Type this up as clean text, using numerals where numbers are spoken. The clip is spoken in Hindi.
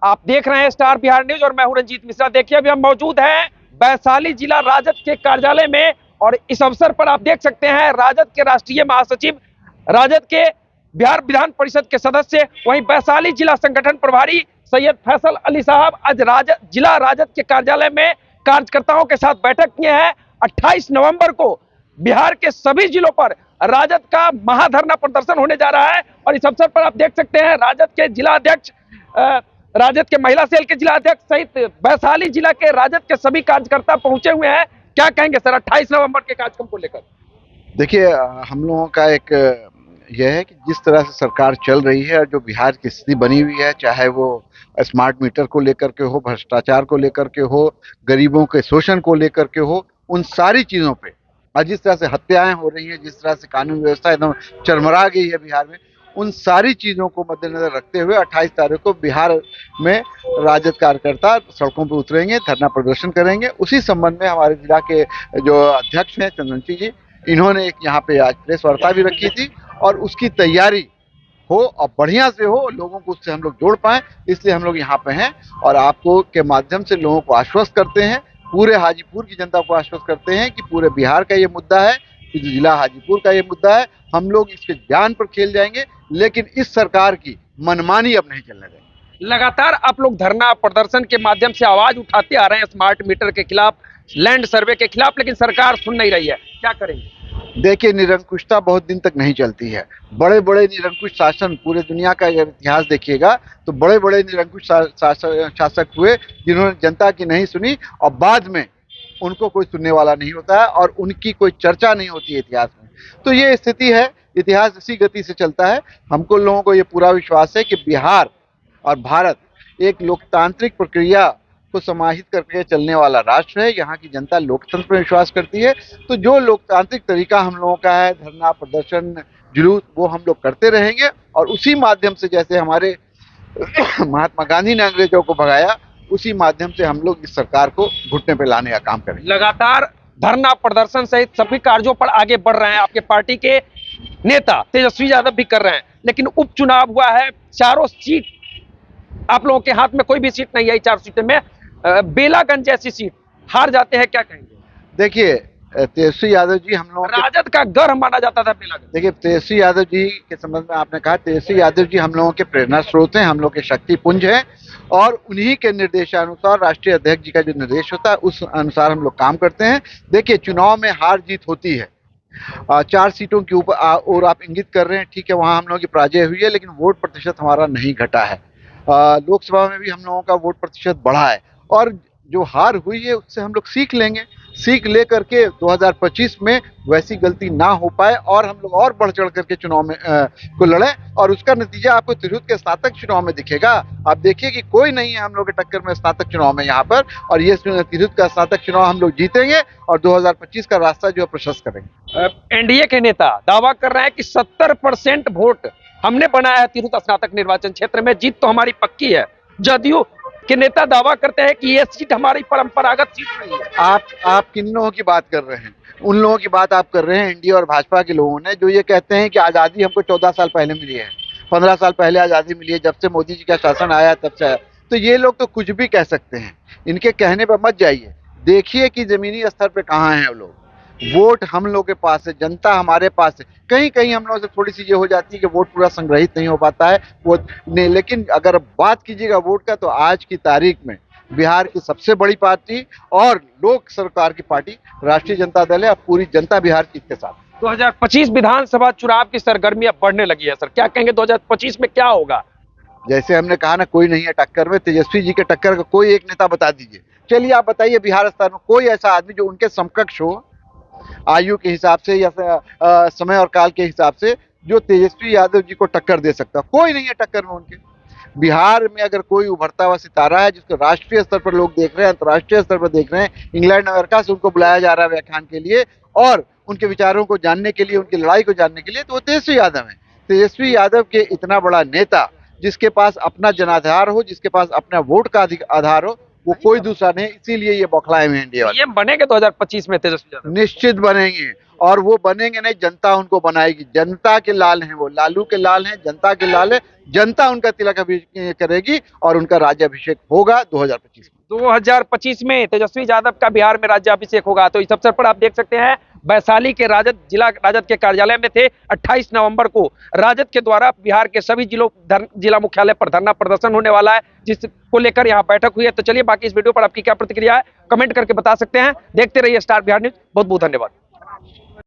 आप देख रहे हैं स्टार बिहार न्यूज और मैं हूं रंजीत मिश्रा। देखिए अभी हम मौजूद हैं वैशाली जिला राजद के कार्यालय में और इस अवसर पर आप देख सकते हैं राजद के राष्ट्रीय महासचिव, राजद के बिहार विधान परिषद के सदस्य, वहीं वैशाली जिला संगठन प्रभारी सैयद फैसल अली साहब आज जिला राजद के कार्यालय में कार्यकर्ताओं के साथ बैठक किए हैं। 28 नवंबर को बिहार के सभी जिलों पर राजद का महाधरना प्रदर्शन होने जा रहा है और इस अवसर पर आप देख सकते हैं राजद के जिला अध्यक्ष, राजद के महिला सेल के जिला अध्यक्ष सहित वैशाली जिला के राजद के सभी कार्यकर्ता पहुंचे हुए हैं। क्या कहेंगे सर 28 नवंबर के कार्यक्रम को लेकर? देखिए, हम लोगों का एक यह है कि जिस तरह से सरकार चल रही है और जो बिहार की स्थिति बनी हुई है, चाहे वो स्मार्ट मीटर को लेकर के हो, भ्रष्टाचार को लेकर के हो, गरीबों के शोषण को लेकर के हो, उन सारी चीजों पे, और जिस तरह से हत्याएं हो रही हैं, जिस तरह से कानून व्यवस्था एकदम चरमरा गई है बिहार में, उन सारी चीजों को मद्देनजर रखते हुए 28 तारीख को बिहार में राजद कार्यकर्ता सड़कों पर उतरेंगे, धरना प्रदर्शन करेंगे। उसी संबंध में हमारे जिला के जो अध्यक्ष हैं चंदनसी जी, इन्होंने एक यहाँ पे आज प्रेस वार्ता भी रखी थी और उसकी तैयारी हो और बढ़िया से हो, लोगों को उससे हम लोग जोड़ पाएं, इसलिए हम लोग यहाँ पे हैं और आपको के माध्यम से लोगों को आश्वस्त करते हैं, पूरे हाजीपुर की जनता को आश्वस्त करते हैं कि पूरे बिहार का ये मुद्दा है, जिला हाजीपुर का ये मुद्दा है। हम लोग इसके जान पर खेल जाएंगे, लेकिन इस सरकार की मनमानी अब नहीं चलने देंगे। लगातार आप लोग धरना प्रदर्शन के माध्यम से आवाज उठाते आ रहे हैं स्मार्ट मीटर के खिलाफ, लैंड सर्वे के खिलाफ, लेकिन सरकार सुन नहीं रही है, क्या करेंगे? देखिए, निरंकुशता बहुत दिन तक नहीं चलती है। बड़े बड़े निरंकुश शासन, पूरे दुनिया का अगर इतिहास देखिएगा तो बड़े बड़े निरंकुश शासक हुए जिन्होंने जनता की नहीं सुनी और बाद में उनको कोई सुनने वाला नहीं होता है और उनकी कोई चर्चा नहीं होती है इतिहास में। तो ये स्थिति है, इतिहास इसी गति से चलता है। हमको लोगों को ये पूरा विश्वास है कि बिहार और भारत एक लोकतांत्रिक प्रक्रिया को समाहित करके चलने वाला राष्ट्र है। यहाँ की जनता लोकतंत्र पर विश्वास करती है, तो जो लोकतांत्रिक तरीका हम लोगों का है, धरना प्रदर्शन जुलूस, वो हम लोग करते रहेंगे और उसी माध्यम से, जैसे हमारे महात्मा गांधी ने अंग्रेजों को भगाया, उसी माध्यम से हम लोग इस सरकार को घुटने पे लाने का काम करेंगे। लगातार धरना प्रदर्शन सहित सभी कार्यों पर आगे बढ़ रहे हैं। आपके पार्टी के नेता तेजस्वी यादव भी कर रहे हैं, लेकिन उपचुनाव हुआ है, चारों सीट आप लोगों के हाथ में कोई भी सीट नहीं आई। 4 सीटें में बेलागंज जैसी सीट हार जाते हैं, क्या कहेंगे? देखिए, तेजस्वी यादव जी हम लोग राजद का गढ़ माना जाता था बेलागंज। देखिए, तेजस्वी यादव जी के संबंध में आपने कहा, तेजस्वी यादव जी हम लोगों के प्रेरणा स्रोत हैं, हम लोग के शक्ति पुंज हैं और उन्हीं के निर्देशानुसार राष्ट्रीय अध्यक्ष जी का जो निर्देश होता है उस अनुसार हम लोग काम करते हैं। देखिए, चुनाव में हार जीत होती है। 4 सीटों के ऊपर और आप इंगित कर रहे हैं, ठीक है, वहां हम लोगों की पराजय हुई है, लेकिन वोट प्रतिशत हमारा नहीं घटा है। लोकसभा में भी हम लोगों का वोट प्रतिशत बढ़ा है और जो हार हुई है उससे हम लोग सीख लेंगे, सीख लेकर के 2025 में वैसी गलती ना हो पाए और हम लोग और बढ़ चढ़ करके चुनाव में को लड़े और उसका नतीजा आपको तिरहुत के स्नातक चुनाव में दिखेगा। आप देखिए कि कोई नहीं है हम लोग के टक्कर में स्नातक चुनाव में यहाँ पर, और ये तिरहुत का स्नातक चुनाव हम लोग जीतेंगे और 2025 का रास्ता जो है प्रशस्त करेंगे। एनडीए के नेता दावा कर रहे हैं कि 70% वोट हमने बनाया है तिरहुत स्नातक निर्वाचन क्षेत्र में, जीत तो हमारी पक्की है। जदयू के नेता दावा करते हैं कि ये सीट हमारी परंपरागत सीट नहीं है। आप किन लोगों की बात कर रहे हैं? उन लोगों की बात आप कर रहे हैं एनडीए और भाजपा के लोगों ने, जो ये कहते हैं कि आज़ादी हमको 14 साल पहले मिली है, 15 साल पहले आज़ादी मिली है, जब से मोदी जी का शासन आया तब से। तो ये लोग तो कुछ भी कह सकते हैं, इनके कहने पर मत जाइए। देखिए कि जमीनी स्तर पे कहाँ हैं वो लोग। वोट हम लोग के पास है, जनता हमारे पास है। कहीं कहीं हम लोगों से थोड़ी सी ये हो जाती है कि वोट पूरा संग्रहित नहीं हो पाता है वो नहीं, लेकिन अगर बात कीजिएगा वोट का, तो आज की तारीख में बिहार की सबसे बड़ी पार्टी और लोक सरकार की पार्टी राष्ट्रीय जनता दल है और पूरी जनता बिहार की इसके साथ। 2025 विधानसभा चुनाव की सरगर्मी अब बढ़ने लगी है सर, क्या कहेंगे 2025 में क्या होगा? जैसे हमने कहा ना, कोई नहीं है टक्कर में, तेजस्वी जी के टक्कर का कोई एक नेता बता दीजिए। चलिए आप बताइए, बिहार स्तर में कोई ऐसा आदमी जो उनके समकक्ष हो, आयु के हिसाब से या समय और काल के हिसाब से, जो तेजस्वी यादव जी को टक्कर दे सकता? कोई नहीं है टक्कर में उनके। बिहार में अगर कोई उभरता हुआ सितारा है जिसको राष्ट्रीय स्तर पर लोग देख रहे हैं, अंतर्राष्ट्रीय स्तर पर देख रहे हैं, इंग्लैंड अमेरिका से उनको बुलाया जा रहा है व्याख्यान के लिए और उनके विचारों को जानने के लिए, उनकी लड़ाई को जानने के लिए, तो वो तेजस्वी यादव है। तेजस्वी यादव के इतना बड़ा नेता, जिसके पास अपना जनाधार हो, जिसके पास अपना वोट का आधार हो, वो कोई दूसरा नहीं, इसीलिए ये बौखलाए हुए हैं इंडिया वाले। पीएम बनेंगे 2025 में तेजस्वी यादव? निश्चित बनेंगे, और वो बनेंगे नहीं, जनता उनको बनाएगी। जनता के लाल हैं वो, लालू के लाल हैं, जनता के लाल है। जनता उनका तिलक अभिषेक करेगी और उनका राज्याभिषेक होगा 2025 में। 2025 में तेजस्वी यादव का बिहार में राज्याभिषेक होगा। तो इस अवसर पर आप देख सकते हैं वैशाली के राजद जिला राजद के कार्यालय में थे। 28 नवंबर को राजद के द्वारा बिहार के सभी जिला मुख्यालय पर धरना प्रदर्शन होने वाला है, जिसको लेकर यहाँ बैठक हुई है। तो चलिए बाकी इस वीडियो पर आपकी क्या प्रतिक्रिया है कमेंट करके बता सकते हैं। देखते रहिए स्टार बिहार न्यूज। बहुत बहुत धन्यवाद।